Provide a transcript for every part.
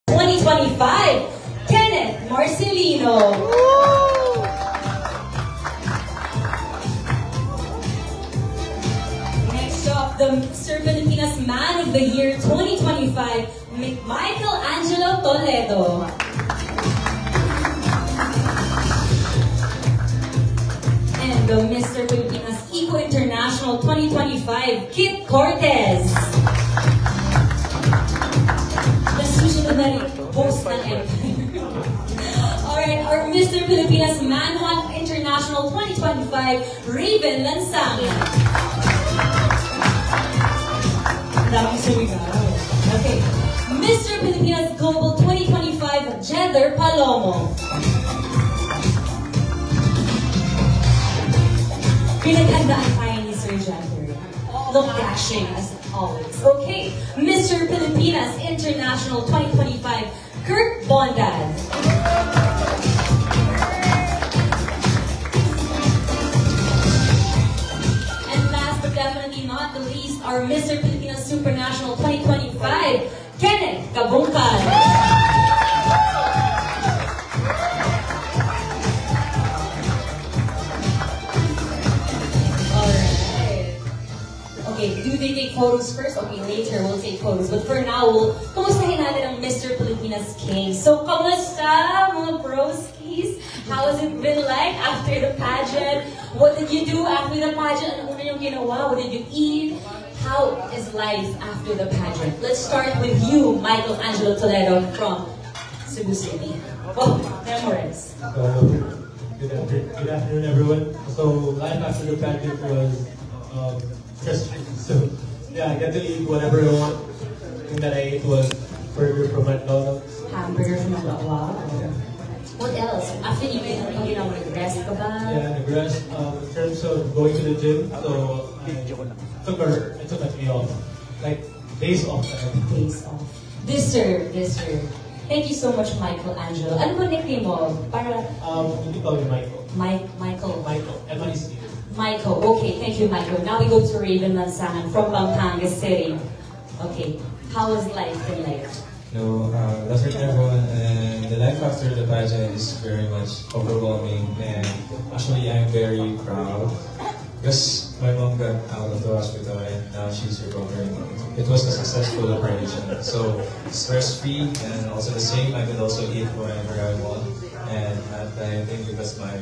2025, Kenneth Marcelino. Next up, the Mr. Pilipinas Man of the Year 2025, Michelangelo Toledo. And the Mr. Pilipinas Eco International 2025, Kit Cortez. Nasusunod na rin post ng Empire. Alright, our Mr. Pilipinas Manhunt International 2025, Raven Lansangan. Daming sumigaw. Okay. Mr. Pilipinas Global 2025, Jether Palomo. Pinaghandaan tayo ni Sir Jether. Look dashing as always. Okay, Mr. Pilipinas International 2025, Kurt Bondad. And last but definitely not the least, our Mr. Pilipinas Supernational 2025, Kenneth Kabungkan. Okay, do they take photos first? Okay, later we'll take photos. But for now, kumustahin natin ang Mr. Pilipinas King. So, kamusta mga broskies? How has it been like after the pageant? What did you do after the pageant? Ano una yung ginawa? What did you eat? How is life after the pageant? Let's start with you, Michelangelo Toledo from Cebu City. Oh, memorize. Good afternoon, everyone. So, life after the pageant was stressful. So, yeah, I get to eat whatever I want. The thing that I ate was burger from McDonald's. Hamburger from McDonald's. Wow. Yeah. What else? After you ate, nag-rest ka ba? Yeah, nag-rest. In terms of going to the gym, so I took a day off. Like, days off. Days off. Deserve. Thank you so much, Michelangelo. Ano ba nickname mo? Para... Hindi ko Michael. Michael. M-I-C. Michael. Okay, thank you, Michael. Now we go to Raven Lansangan from Pampanga City. Okay, how was life been like? No, good afternoon, everyone. And the life after the pageant is very much overwhelming, and actually I'm very proud because my mom got out of the hospital and now she's recovering. It was a successful operation, so stress-free, and also the same. I could also eat whenever I want, and I think because my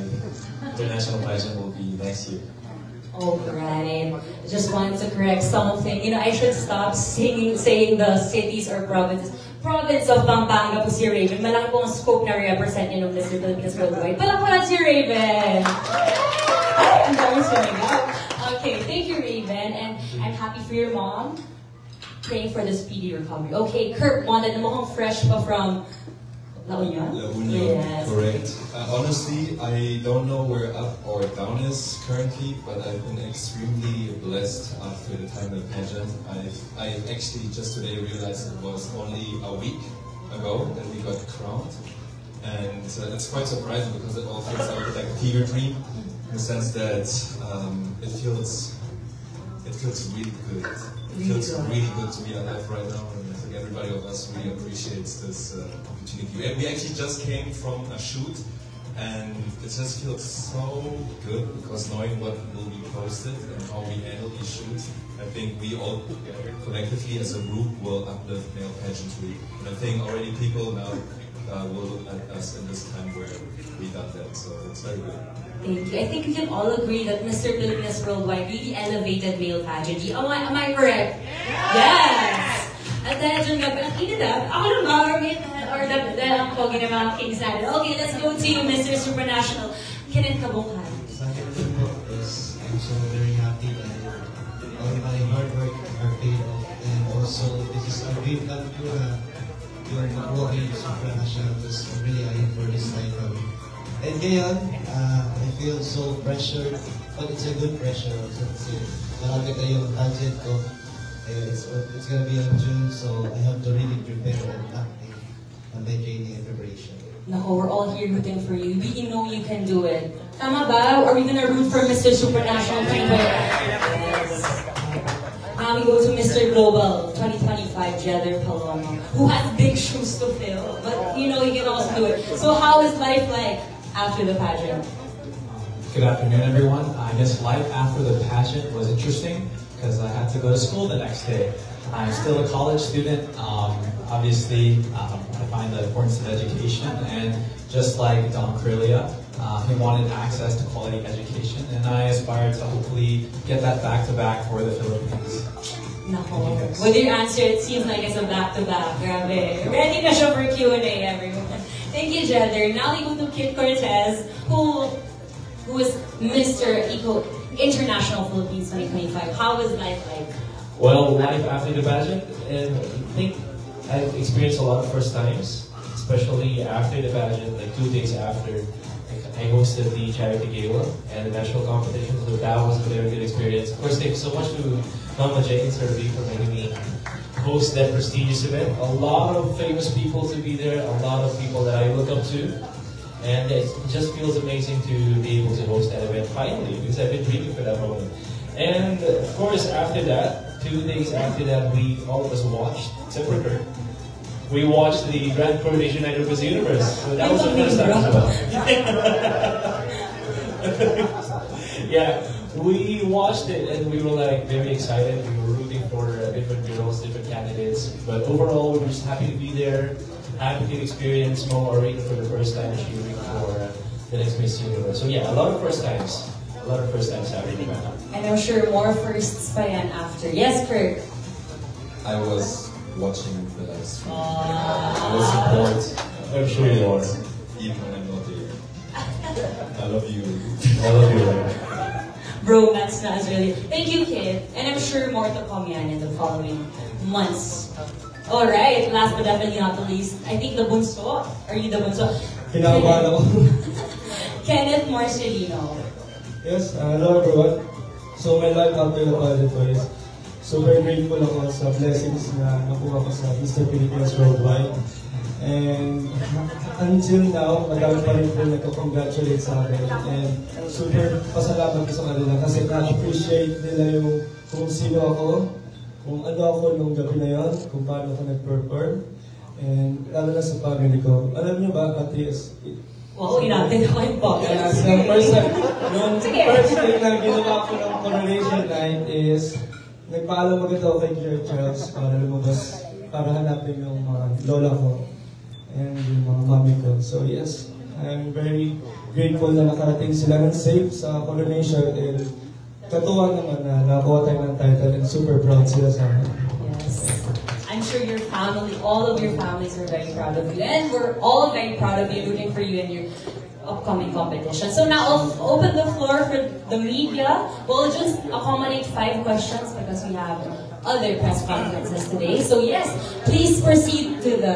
international pageant will be next year. Oh, right. I just wanted to correct something. You know, I should stop saying the cities or provinces. Province of Pampanga po si Raven. Malaki po ang scope na represent niyo ng Mr. Pilipinas Worldwide. Palakpakan si Raven! Ay, ang dami sumigaw. Okay, thank you, Raven. And I'm happy for your mom. Praying for the speedy recovery. Okay, Kurt, wanted na mukhang fresh pa from La Union? La Union, yes. correct. Honestly, I don't know where up or down is currently, but I've been extremely blessed after the time of the pageant. I actually just today realized it was only a week ago that we got crowned, and it's quite surprising because it all feels like a fever dream in the sense that it feels really good. It feels really good to be alive right now, and I think everybody of us really appreciates this opportunity. We actually just came from a shoot, and it just feels so good because knowing what will be posted and how we handle these shoots, I think we all collectively as a group will uplift male pageantry. And I think already people now will look at us in this time where we got that, so it's very good. Thank you. I think we can all agree that Mr. Pilipinas Worldwide really elevated male pageantry. Am I correct? Yes! At dahil dyan gabi, ang init ako ng government, or dahil ang pogi ng mga kings natin. Okay, let's go to you, Mr. Supernational. Kenneth Kabungkan. Sa akin po is, I'm so very happy that all my hard work are paid off. And also, this is a dream come true na you're walking Supernational. I'm really eyeing for this title. And ngayon, I feel so pressured, but it's a good pressure also kasi marami kayong budget ko. It's gonna be in June, so I have to really prepare and acting on my training and preparation. Nako, we're all here rooting for you. We know you can do it. Tama ba? Are we gonna root for Mr. Supernational? Yes. Now we go to Mr. Global 2025. 2025, Jether Palomo, who has big shoes to fill, but you know, he can also do it. So how is life like after the pageant? Good afternoon, everyone. I guess life after the pageant was interesting because I had to go to school the next day. I'm still a college student. Obviously, I find the importance of education, and just like Don Correia, he wanted access to quality education, and I aspire to hopefully get that back-to-back for the Philippines. Nako. With your answer, it seems like it's a back-to-back. Grabe. Ready na siya for Q&A, everyone. Thank you, Jether. Now we go to Kit Cortez, who is Mr. Eco International Philippines 2025. How is life like? Well, life after the pageant, and I think I've experienced a lot of first times, especially after the pageant, like 2 days after. I hosted the charity gala and the national competition, so that was a very good experience. Of course, thank you so much to Mama Jane and Sir V for making me host that prestigious event. A lot of famous people to be there, a lot of people that I look up to. And it just feels amazing to be able to host that event finally, because I've been dreaming for that moment. And of course, after that, 2 days after that, all of us watched, except for Kurt, we watched the Grand Coronation Night of Miss Universe. So that was the first time as well. Yeah, we watched it and we were like very excited. We were rooting for different girls, different candidates. But overall, we were just happy to be there. Happy to experience Mo Arena for the first time cheering for the next Miss Universe. So yeah, a lot of first times. A lot of first times happening. And I'm sure more firsts pa yan after. Yes, Kurt? I was watching the live stream. I will support. I'm sure you are. Even when I'm not there. I love you. I love you. Bro, that's really. Thank you, Kid. And I'm sure more to come yan in the following months. Alright, last but definitely not the least, I think the bunso. Are you the bunso? Kinabahan ako. Kenneth Marcelino. Yes, hello everyone. So my life after the pageant was super grateful ako sa blessings na nakuha ko sa Mr. Philippines Worldwide. And until now, madami pa rin po nagko-congratulate sa akin. And super pasalamat ko sa kanila kasi na-appreciate nila yung kung sino ako, kung ano ako nung gabi na yun, kung paano ako nag-perform. And lalo na sa family ko. Alam niyo ba, at least, Wow, inatin ako yung yeah, podcast. so first thing na ginawa ko ng coronation night is nagpaalam agad ako kay George Charles para lumabas, para hanapin yung mga lola ko and yung mga mami ko. So yes, I'm very grateful na nakarating sila ng safe sa coronation and katuwa naman na nakakuha tayo ng title and super proud sila sa akin. Yes. I'm sure your family, all of your families are very proud of you. And we're all very proud of you, rooting for you in your upcoming competition. So now I'll open the floor for the media. We'll just accommodate 5 questions because we have other press conferences today. So yes, please proceed to the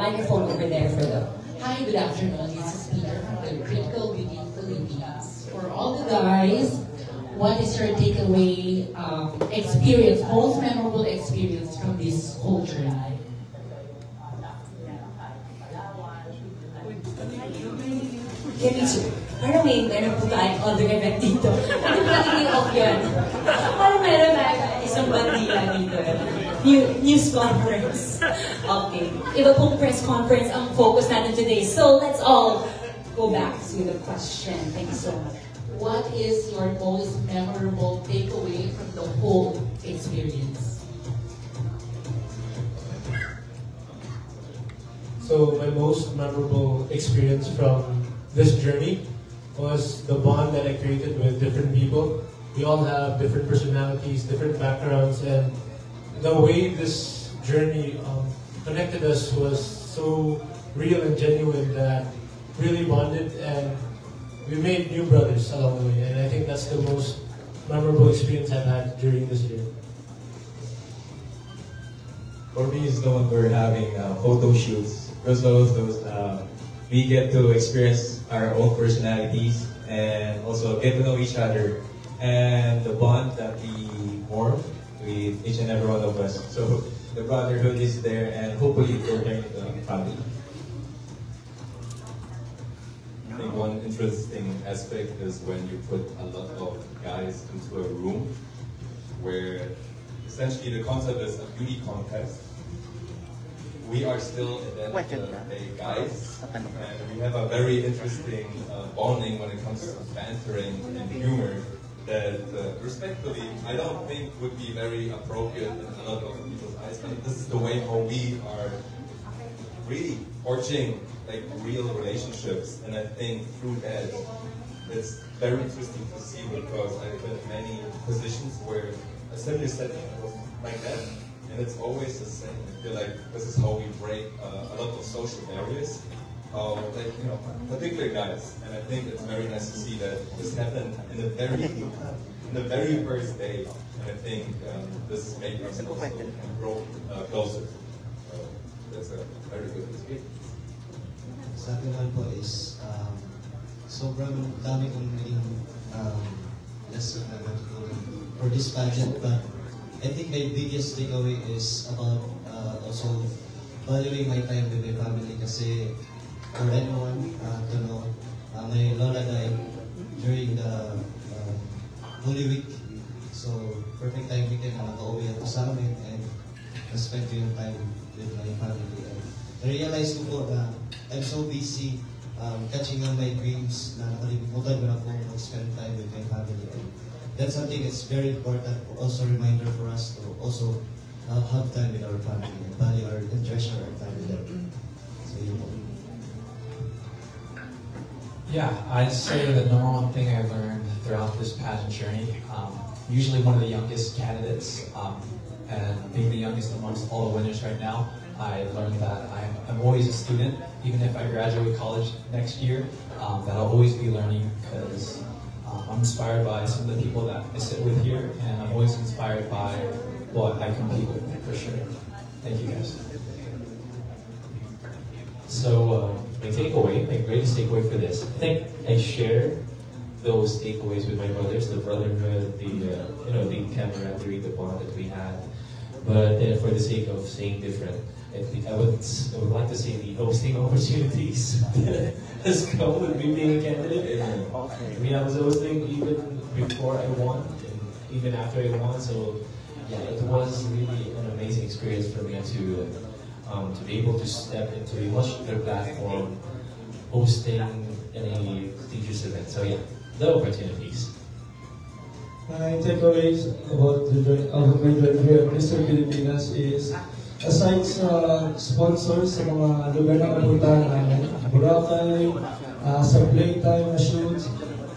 microphone over there for them. Hi, good afternoon. This is Peter from the Critical Beauty Philippines. For all the guys, what is your takeaway experience, most memorable experience from this whole journey? Kemichi, parang meron po tayong other event dito. Ano ba yung off yan? Parang meron na isang bandila dito. News conference. Okay. Iba pong press conference ang focus natin today. So let's all go back to the question. Thank you so much. What is your most memorable takeaway from the whole experience? So my most memorable experience from this journey was the bond that I created with different people. We all have different personalities, different backgrounds, and the way this journey connected us was so real and genuine that really bonded, and we made new brothers along the way. And I think that's the most memorable experience I've had during this year. For me, it's the one we're having photo shoots. Those we get to experience our own personalities and also get to know each other and the bond that we form with each and every one of us. So the brotherhood is there, and hopefully it will turn into a family. I think one interesting aspect is when you put a lot of guys into a room where essentially the concept is a beauty contest. We are still at the end of the day guys, and we have a very interesting bonding when it comes to bantering and humor that, respectfully, I don't think would be very appropriate in a lot of people's eyes, but this is the way how we are really forging like real relationships, and I think through that, it's very interesting to see because I've been in many positions where a similar setting was like that, and it's always the same. I feel like this is how we break a lot of social barriers, like particular guys, and I think it's very nice to see that this happened in the very first day, and I think this is making us also grow closer. So that's a very good experience. Sa akin naman po is sobrang dami kong naging lesson na natutunan for this pageant, but I think my biggest takeaway is about also valuing my time with my family kasi for anyone to know, my lola died during the Holy Week, so perfect time weekend na nakauwi ako sa amin and na-spend ko yung time with my family. And na-realize ko po na I'm so busy catching on my dreams na nakalimutan ko na po mag-spend time with my family. And that's something that's very important, also a reminder for us to also have time with our family and value and treasure our time with them. So yun po. Yeah, I'd say the number one thing I learned throughout this pageant journey, usually one of the youngest candidates, and being the youngest amongst all the winners right now, I learned that I'm always a student, even if I graduate college next year, that I'll always be learning because I'm inspired by some of the people that I sit with here, and I'm always inspired by what I compete with, for sure. Thank you guys. So my takeaway, my greatest takeaway for this, I think I share those takeaways with my brothers, the brotherhood, the camaraderie, the bond that we had. But for the sake of saying different, I would like to say the hosting opportunities has come with me being a candidate. I mean, I was hosting even before I won, and even after I won. So yeah, it was really an amazing experience for me to be able to step into a much bigger platform, hosting in a prestigious event. So yeah, the opportunities. My takeaways about my journey here at Mr. Pilipinas is, aside sa sponsors sa mga lugar na napuntahan namin, Boracay, sa playtime na shoot,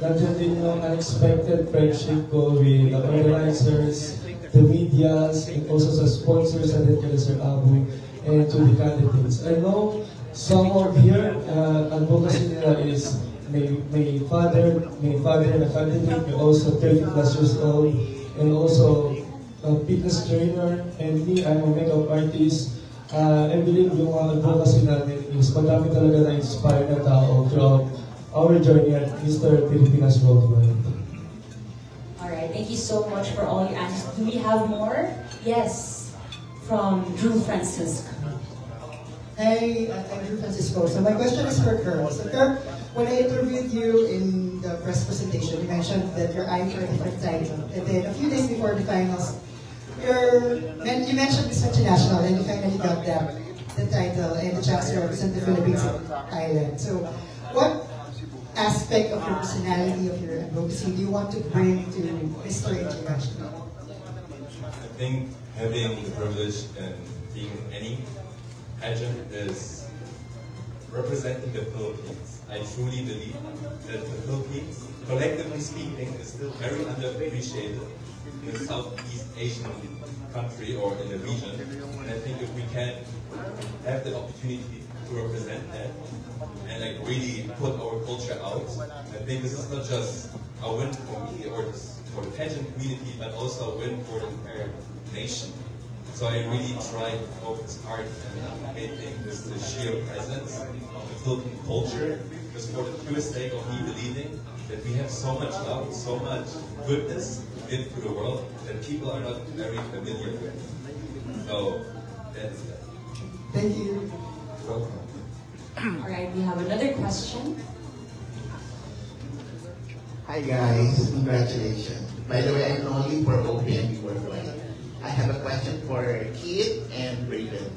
nandiyan din yung unexpected friendship ko with the organizers, the medias, and also sa sponsors at Sir Abu, and to the candidates. I know some of here, advocacy nila is may father and a candidate, may also 30 plus years old, and also a fitness trainer, and me, I'm a makeup artist. I believe yung advocacy namin is madami talaga na-inspire na tao throughout our journey at Mr. Pilipinas Worldwide. Alright, thank you so much for all your answers. Do we have more? Yes, from Drew Francisco. Hey, I'm Drew Francisco. So my question is for Kerr. So Kerr, when I interviewed you in the press presentation, you mentioned that you're eyeing for a different title. And then a few days before the finals, you mentioned Miss International, and you finally got the title and the chance to represent the Philippines in Thailand. So what aspect of your personality, of your advocacy, do you want to bring to Mr. International? I think having the privilege and being in any pageant is representing the Philippines. I truly believe that the Philippines, collectively speaking, is still very underappreciated in a Southeast Asian country or in the region. And I think if we can have the opportunity to represent that and like really put our culture out, I think this is not just a win for me or for the pageant community, but also a win for the entire nation. So I really try to focus hard on making this the sheer presence of the Philippine culture, just for the pure sake of me believing that we have so much love, so much goodness into the world that people are not very familiar with. So that's it. Thank you. Welcome. Alright, we have another question. Hi guys, congratulations. By the way, I'm only for OPM Worldwide. I have a question for Keith and Raven.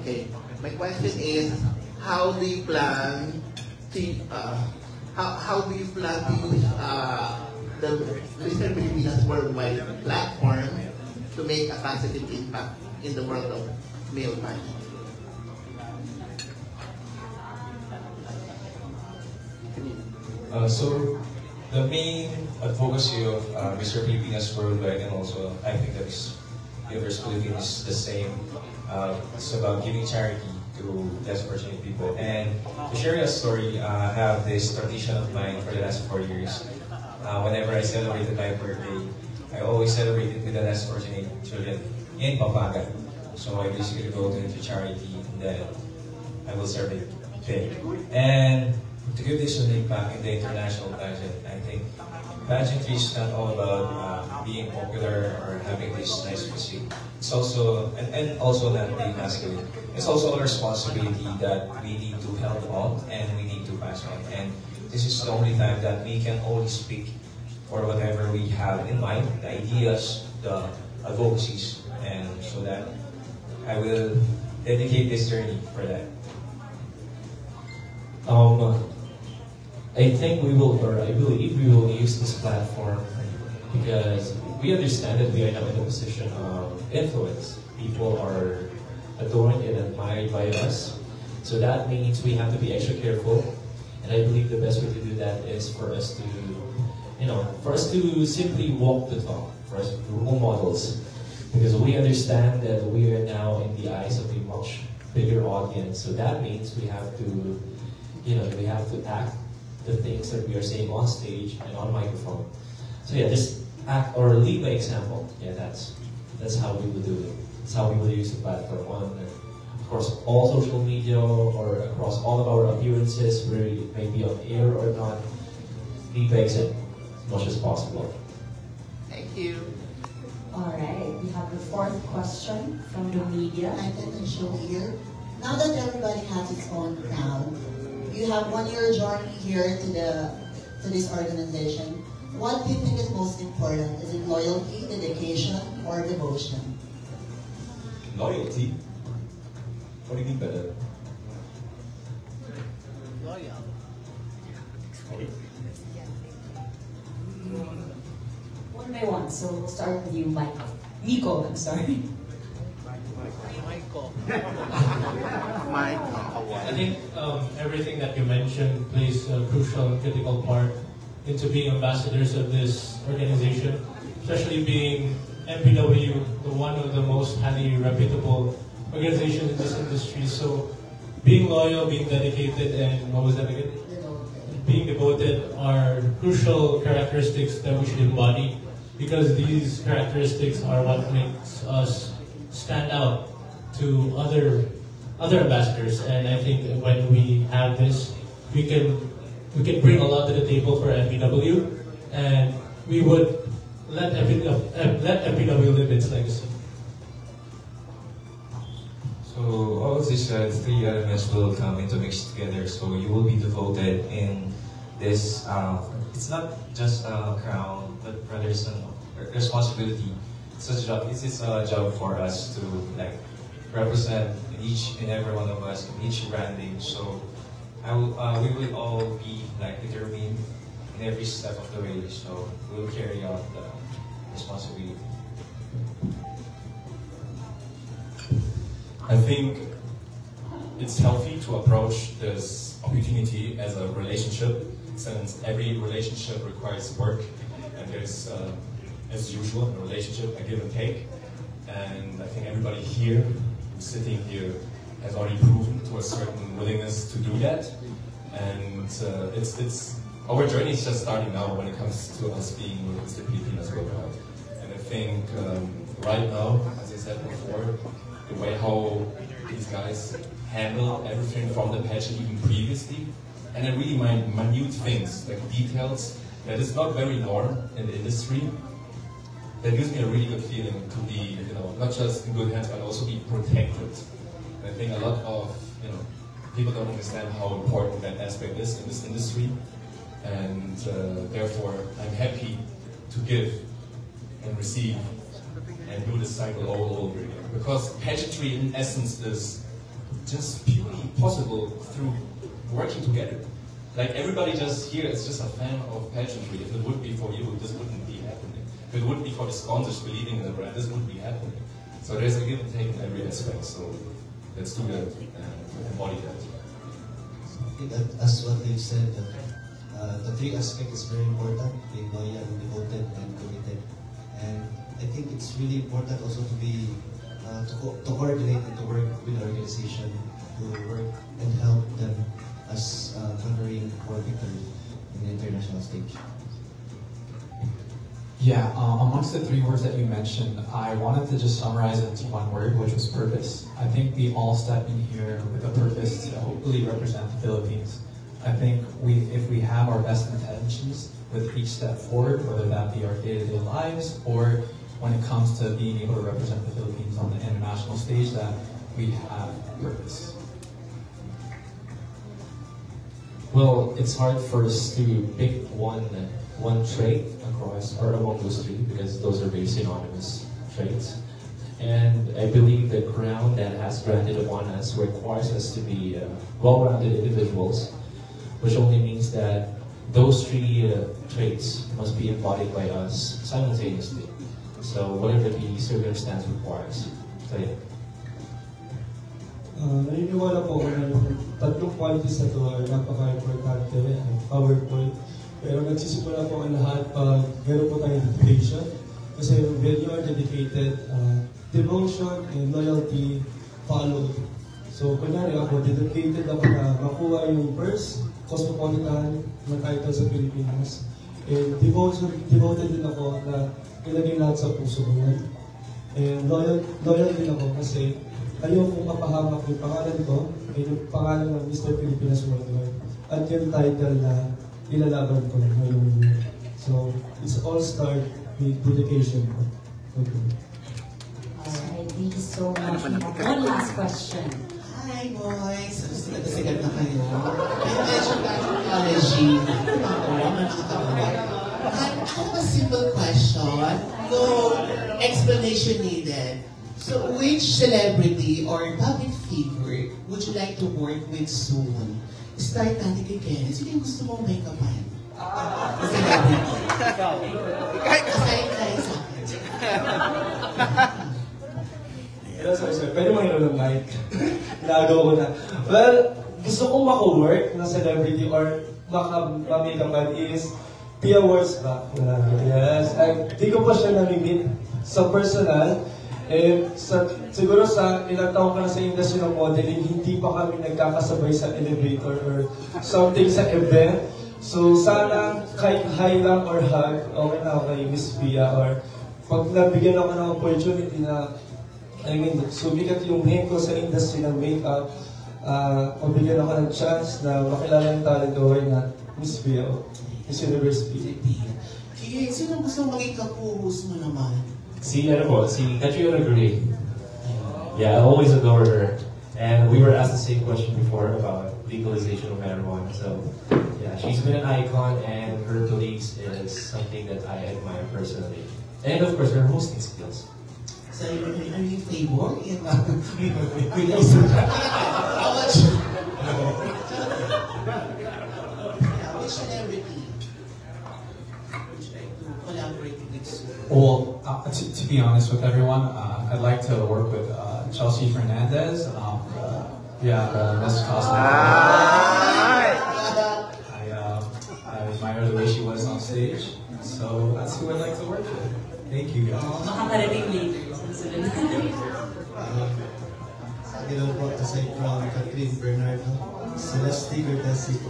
Okay, my question is, how do you plan to how do you plan to use the Mr. Pilipinas Worldwide platform to make a positive impact in the world of male fashion? So the main advocacy of Mr. Pilipinas Worldwide, and also I think that is Universe Philippines is the same. It's about giving charity to less fortunate people. And to share a story, I have this tradition of mine for the last 4 years. Whenever I celebrated my birthday, I always celebrate it with the less fortunate children in Pampanga. So I basically go to charity and then I will serve it there. And to give this an impact in the international pageant, I think pageantry is not all about being popular or having this nice physique. It's also, and also not being masculine. It's also a responsibility that we need to help out and we need to pass on. And this is the only time that we can only speak for whatever we have in mind, the ideas, the advocacies, and so that I will dedicate this journey for that. I think we will, or I believe we will use this platform because we understand that we are now in a position of influence. People are adored and admired by us. So that means we have to be extra careful. And I believe the best way to do that is for us to simply walk the talk, for us to be role models. Because we understand that we are now in the eyes of a much bigger audience. So that means we have to, we have to act the things that we are saying on stage and on microphone. So yeah, just act or lead by example. Yeah, that's how we would do it. That's how we would use the platform on, of course, all social media or across all of our appearances, whether it may be on air or not. Lead by example as much as possible. Thank you. All right, we have the fourth question from the media. I can show here. Now that everybody has its own crown, you have 1 year journey here to this organization. What do you think is most important? Is it loyalty, dedication, or devotion? Loyalty? What do you mean by that? Loyal. One by one, so we'll start with you, Mike. Nico, I'm sorry. I think everything that you mentioned plays a crucial and critical part into being ambassadors of this organization, especially being MPW, one of the most highly reputable organizations in this industry. So being loyal, being dedicated, and what was that again? Being devoted are crucial characteristics that we should embody, because these characteristics are what makes us stand out to other ambassadors. And I think when we have this, we can bring a lot to the table for MPW, and we would let MPW live its legacy. So all of these three elements will come into mix together. So you will be devoted in this. It's not just a crown, but rather it's a responsibility. It's a job for us to represent each and every one of us in each branding. So we will all be determined in every step of the way. So we'll carry out the responsibility. I think it's healthy to approach this opportunity as a relationship, since every relationship requires work, and there's, as usual, in a relationship, a give and take. And I think everybody here, who's sitting here, has already proven to a certain willingness to do that. And it's our journey is just starting now when it comes to us being Mr. Pilipinas Worldwide. And I think right now, as I said before, the way how these guys handle everything from the pageant even previously, and then really minute things, like details, that is not very normal in the industry. That gives me a really good feeling to be, not just in good hands, but also be protected. And I think a lot of, people don't understand how important that aspect is in this industry, and therefore I'm happy to give and receive and do this cycle all over again. Because pageantry in essence is just purely possible through working together. Like everybody just here is just a fan of pageantry. If it would be for you, this wouldn't be happening. If it would be for the sponsors believing in the brand, this wouldn't be happening. So there's a give and take in every aspect. So let's do that and embody that. I think that, as what they've said, the three aspects is very important: being loyal, devoted, and committed. And I think it's really important also to be to coordinate and to work with the organization to work and help them as conquering for victory in the international stage. Yeah, amongst the three words that you mentioned, I wanted to just summarize it into one word, which was purpose. I think we all step in here with a purpose to hopefully represent the Philippines. I think if we have our best intentions with each step forward, whether that be our day-to-day lives or when it comes to being able to represent the Philippines on the international stage, that we have purpose. Well, it's hard for us to pick one trait across or among those three because those are very synonymous traits. And I believe the crown that has granted upon us requires us to be well-rounded individuals, which only means that those three traits must be embodied by us simultaneously. So whatever the circumstance requires. So yeah. Naniniwala po ako na yung tatlong qualities na ito ay napaka-importante and powerful. Pero nagsisimula po ang lahat pag meron po tayong dedication. Kasi when you are dedicated, devotion and loyalty follow. So kunyari ako, dedicated ako na makuha yung first cosmopolitan na title sa Pilipinas. And devoted din ako na ilagay lahat sa puso ko yan. And loyal din ako kasi ayaw kong mapahamak yung pangalan ko ay yung pangalan ng Mr. Pilipinas Worldwide at yung title na ilalaban ko ngayong year. So, it's all start with dedication. Okay. Alright, thank you so much. One last question. Hi boys! Sigat na kayo. I mentioned technology. I have a simple question. No explanation needed. So, which celebrity or public figure would you like to work with soon? Start natin kay Kenny. Sino yung gusto mong make-upan? Celebrity. Aside tayo sa akin. Sorry. Pwede mo yun ng mic. Inagaw ko na. Well, gusto kong mako-work na celebrity or ma-make-upan is Pia Wurzbach. Yes. Di ko pa siya namimit sa personal. Siguro sa ilang taon ka na sa industry ng modeling, hindi pa kami nagkakasabay sa elevator or something sa event. So sana kahit hi lang or hug, okay na ako kay Miss Pia. Or pag nabigyan ako ng opportunity na, sumikat yung name ko sa industry ng makeup, pabigyan ako ng chance na makilala yung talent ko na Miss Pia o Miss Universe Pia. Kaya sino gusto maging kapuhos mo naman? Si Katrina Gray. Yeah, I always adore her. And we were asked the same question before about legalization of marijuana. So, yeah, she's been an icon and her beliefs is something that I admire personally. And of course, her hosting skills. So, are you favor in how much? Which celebrity would you like to collaborate with soon? Well, to be honest with everyone, I'd like to work with Chelsea Fernandez. Miss Cosmo. I admire the way she was on stage, so that's who I'd like to work with. Thank you, guys. Makakarating later. Hello po, aside from Catherine Bernardo, Celeste Gordesi po.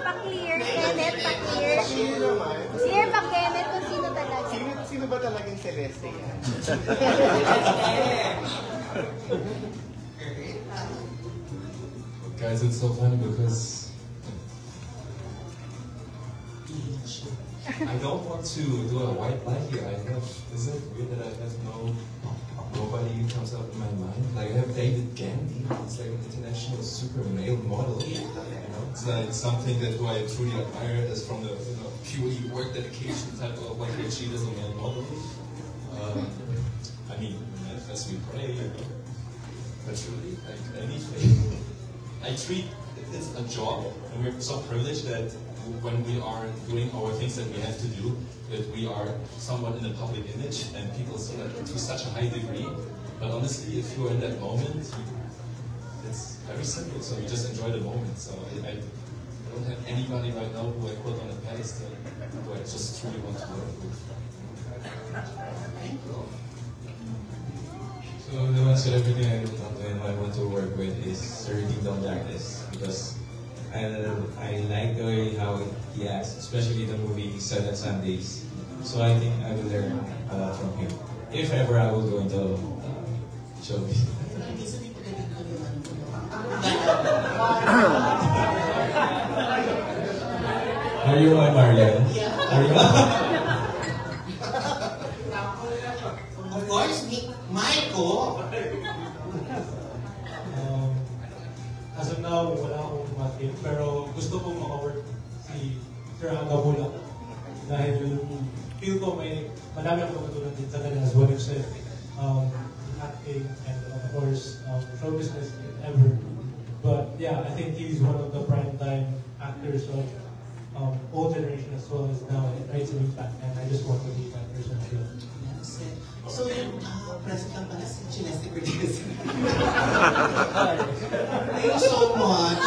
Pa-clear, Kenneth, pa-clear. Clear pa, Kenneth, kung sino talaga. Sino ba talagang Celeste yan? Guys, it's so funny because I don't want to do a white lie here. Is it weird that I have no nobody comes up in my mind. Like I have David Gandy, he's like an international super male model. You know, it's like something that who I truly admire as from the purely work dedication type of like what she does a male model. I mean, as we pray, you know, but truly, like anything, I treat it's a job, and we're so privileged that when we are doing our things that we have to do, that we are somewhat in a public image, and people see that to such a high degree. But honestly, if you're in that moment, it's very simple. So you just enjoy the moment. So I don't have anybody right now who I put on a pedestal, who I just truly want to work with. So the one celebrity I want to work with is Sir Dingdong Jacques, because I like the way how he acts, especially the movie Seven Sundays. So I think I will learn a lot from him. If ever I will go into showbiz. Are you my Marian? Are you? Of course, Michael. As of now, wala akong matin, pero gusto kong maka-work si Sir Agabula. Dahil feel ko madami akong matulungan din sa kanya, as what I've said, acting and of course, show business ever. But yeah, I think he's one of the prime time actors of old generation as well as now. It creates an impact, and I just want to be that person as well. So yung present lang pala si Chinestic Producer. Thank you so much.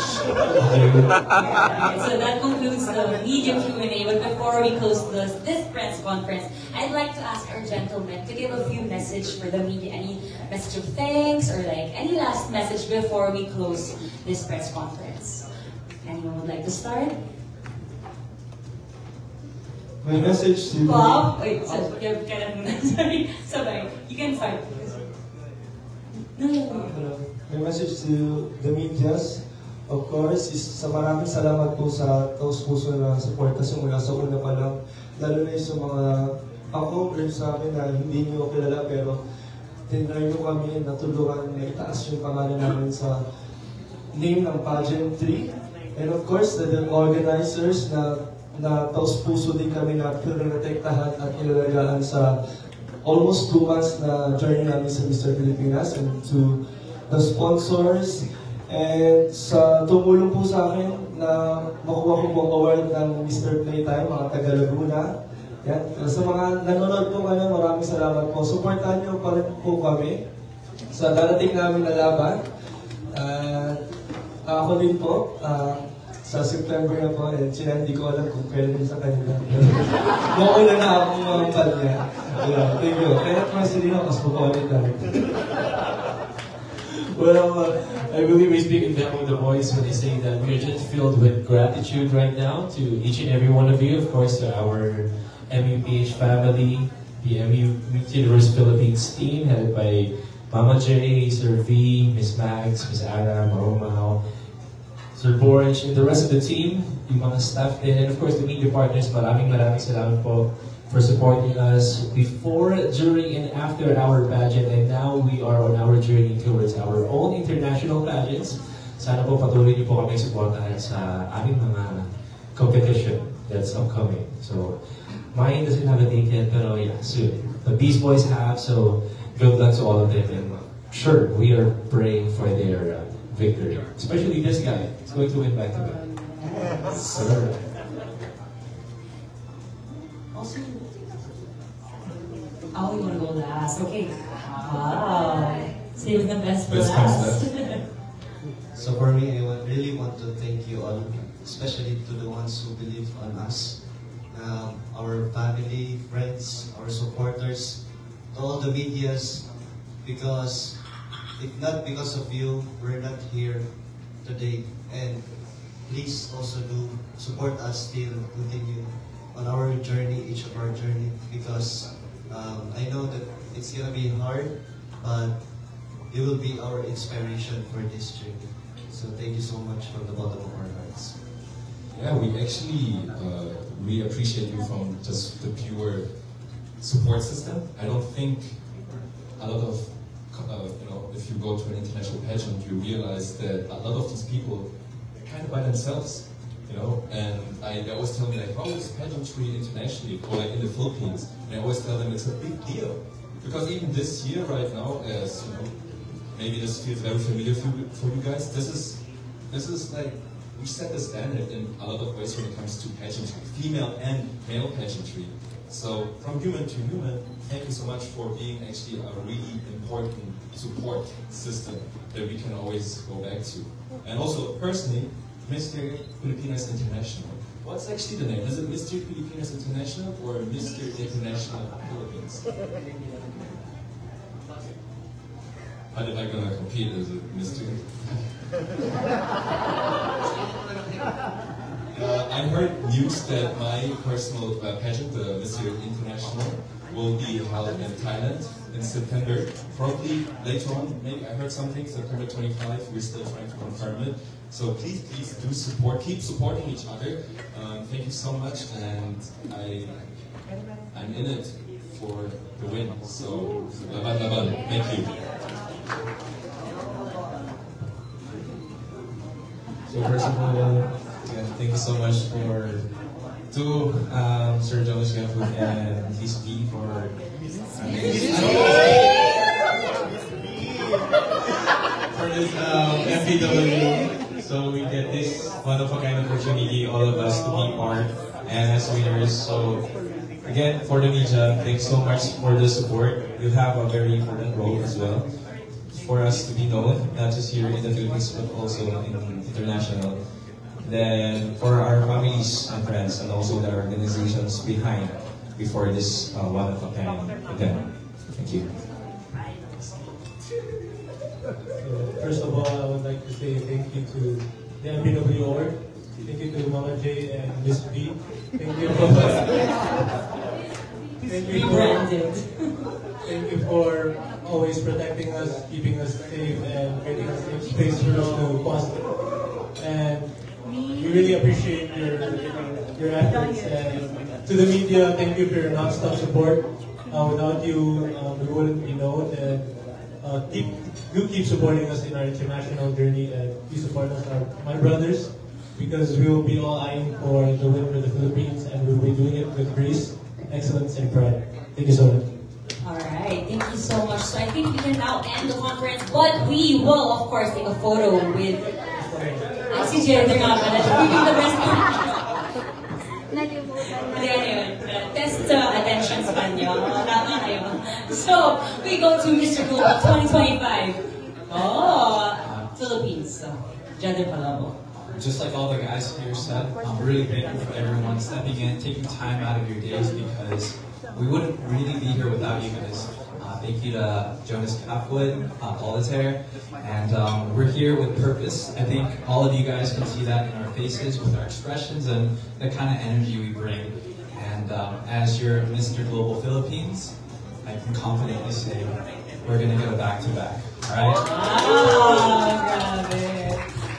So that concludes the media Q&A. But before we close this press conference, I'd like to ask our gentlemen to give a few messages for the media. Any message of thanks or like any last message before we close this press conference? Anyone would like to start? My message to Bob? Wait, so, sorry. Sorry. You can start. No. My message to the medias, of course, is sa maraming salamat po sa taus-puso na suporta simula sa una pa lang. Lalo na yung sa mga pang-over sa akin na hindi niyo kilala, pero tinry nyo kami, natulungan na itaas yung pangalan namin sa name ng pageant 3. And of course, the organizers na taus-puso din kami na pinaprotektahan at ilalagaan sa almost 2 months na journey namin sa Mr. Pilipinas, and to the sponsors and sa tumulong po sa akin na makuha ko pong award ng Mr. Playtime, mga taga Laguna. Yan. Sa mga nanonood po ngayon, maraming salamat po. Supportahan niyo pa rin po kami sa darating namin na laban. Ako din po, sa September na po, and hindi ko alam kung kailan din sa kanila. Mauna na akong mga pad niya. Yeah, thank you. Kaya Marcelino, mas pupulit na. Well, I believe we speak in them with the voice when they say that we're just filled with gratitude right now to each and every one of you, of course, to our MUPH family, the MU Universe Philippines team, headed by Mama J, Sir V, Miss Max, Miss Ara, Maromao, Sir Borge, and the rest of the team, yung mga staff din, and of course the media partners. Maraming salamat po for supporting us before, during, and after our pageant, and now we are on our journey towards our own international pageants. Sana po patuloy niyo po kami supportahan sa aming mga competition that's upcoming. So, mine doesn't have a date yet, pero yeah, soon. But these boys have, so good luck to all of them, and sure, we are praying for their victory. Especially this guy, he's going to win back to back. Sir. Oh, you want to go last? Okay. Wow. Save the best for last. So for me, I really want to thank you all, especially to the ones who believe on us, our family, friends, our supporters, to all the medias, because if not because of you, we're not here today. And please also do support us still, continue on our journey, each of our journey, because I know that it's gonna be hard, but you will be our inspiration for this journey. So thank you so much from the bottom of our hearts. Yeah, we actually we appreciate you from just the pure support system. I don't think a lot of, if you go to an international pageant, you realize that a lot of these people are kind of by themselves, and they always tell me like, how is pageantry internationally, or like in the Philippines? And I always tell them it's a big deal. Because even this year right now, as maybe this feels very familiar for you guys, this is like, we set the standard in a lot of ways when it comes to pageantry, female and male pageantry. So from human to human, thank you so much for being actually a really important support system that we can always go back to. And also personally, Mr. Pilipinas International. What's actually the name? Is it Mr. Pilipinas International or Mr. International Philippines? How am I going to compete? Is it Mr.? I heard news that my personal pageant, the Mr. International, will be held in Thailand in September. Probably later on, maybe I heard something, September 25, we're still trying to confirm it. So please do support, keep supporting each other. Thank you so much, and I'm in it for the win. So, laban laban. Thank you. So first of all, thank you so much to Sir Jonas Gafood and Miss B for this MPW. So we get this one-of-a-kind opportunity, all of us to be part and as winners. So again, for the media, thanks so much for the support. You have a very important role as well for us to be known, not just here in the Philippines, but also in international. Then for our families and friends, and also the organizations before this one-of-a-kind event. Thank you. First of all, I would like to say thank you to the MPW Award. Thank you to Mama J and Miss B. Thank you for thank you for always protecting us, keeping us safe, and creating a safe space for us to foster. And we really appreciate your efforts. And to the media, thank you for your non-stop support. Without you, we wouldn't be known. And keep supporting us in our international journey, and please support us, my brothers, because we will be all eyeing for the win for the Philippines, and we'll be doing it with grace, excellence, and pride. Thank you so much. Alright, thank you so much. So I think we can now end the conference, but we will, of course, take a photo with si Jenner nga pala. Giving the best test attention span nyo. Tama kayo. So, we go to Mr. Global 2025. Philippines. Gender Palabo. Just like all the guys here said, I'm really thankful for everyone stepping in, taking time out of your days, because we wouldn't really be here without you guys. Thank you to Jonas Capwood, Politaire, and we're here with purpose. I think all of you guys can see that in our faces with our expressions and the kind of energy we bring. And as your Mr. Global Philippines, I can confidently say we're going to go back-to-back. All right?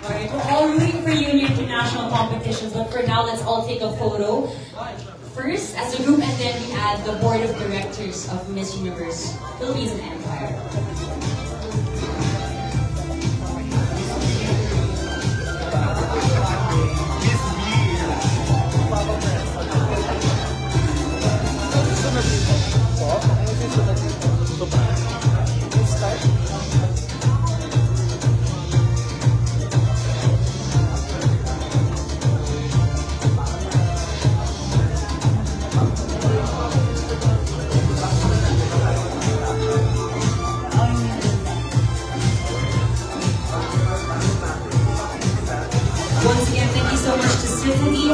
Alright, we're all rooting for you in your international competitions, but for now, let's all take a photo. First, as a group, and then we add the board of directors of Miss Universe Philippines and Empire.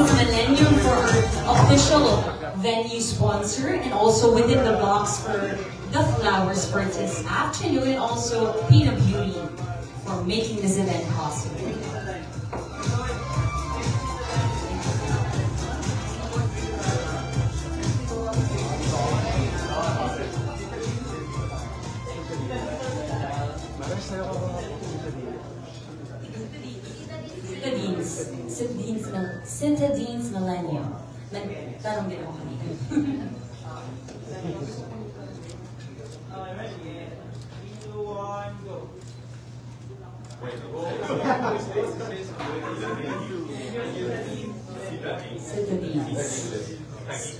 Millennium for our official venue sponsor, and also within the box for the flowers for this afternoon, and also Pina Beauty for making this event possible. Citadines Millennium. Nagtanong din ako kanina.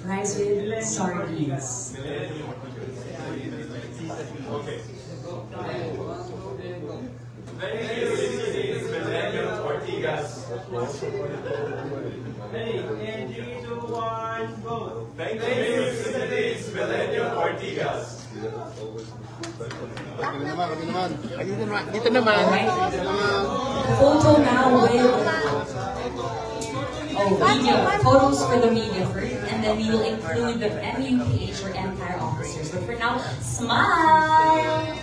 Fries with sardines. Ready? In 3, 2, 1, go! Thank you, Cities Millennium Ortigas. Dito naman. Photo now with media. Photos for the media first, and then we will include the MUPH or Empire officers. But for now, smile!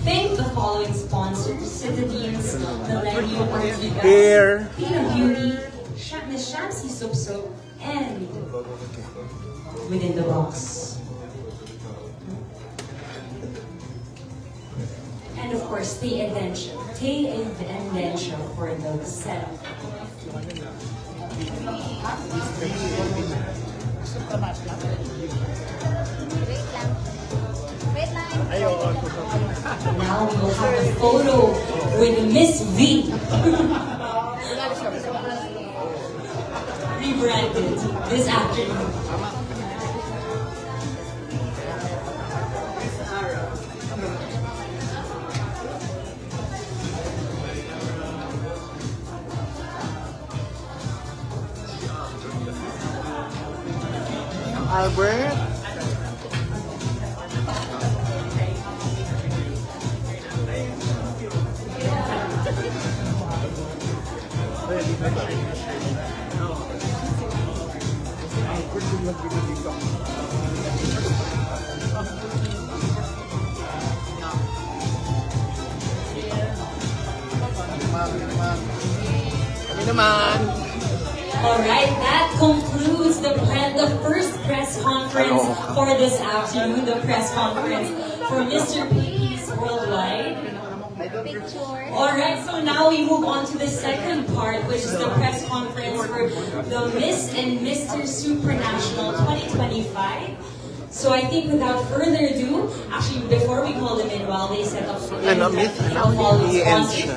Thank the following sponsors: Citadines, Millennium Ortigas, Here. Clean Beauty, Miss Shamsi Soap Soap, and Within the Box. And of course, Tay Edentia for the setup. Now we will have a photo with Miss V. Rebranded this afternoon. Albert? Alright, that concludes the first press conference for this afternoon, the press conference for Mr. PP's Worldwide. Alright, so now we move on to the second part, which is the press conference for the Miss and Mr. Supranational 2025. So I think without further ado, actually before we call them in while they set up for the following sponsors.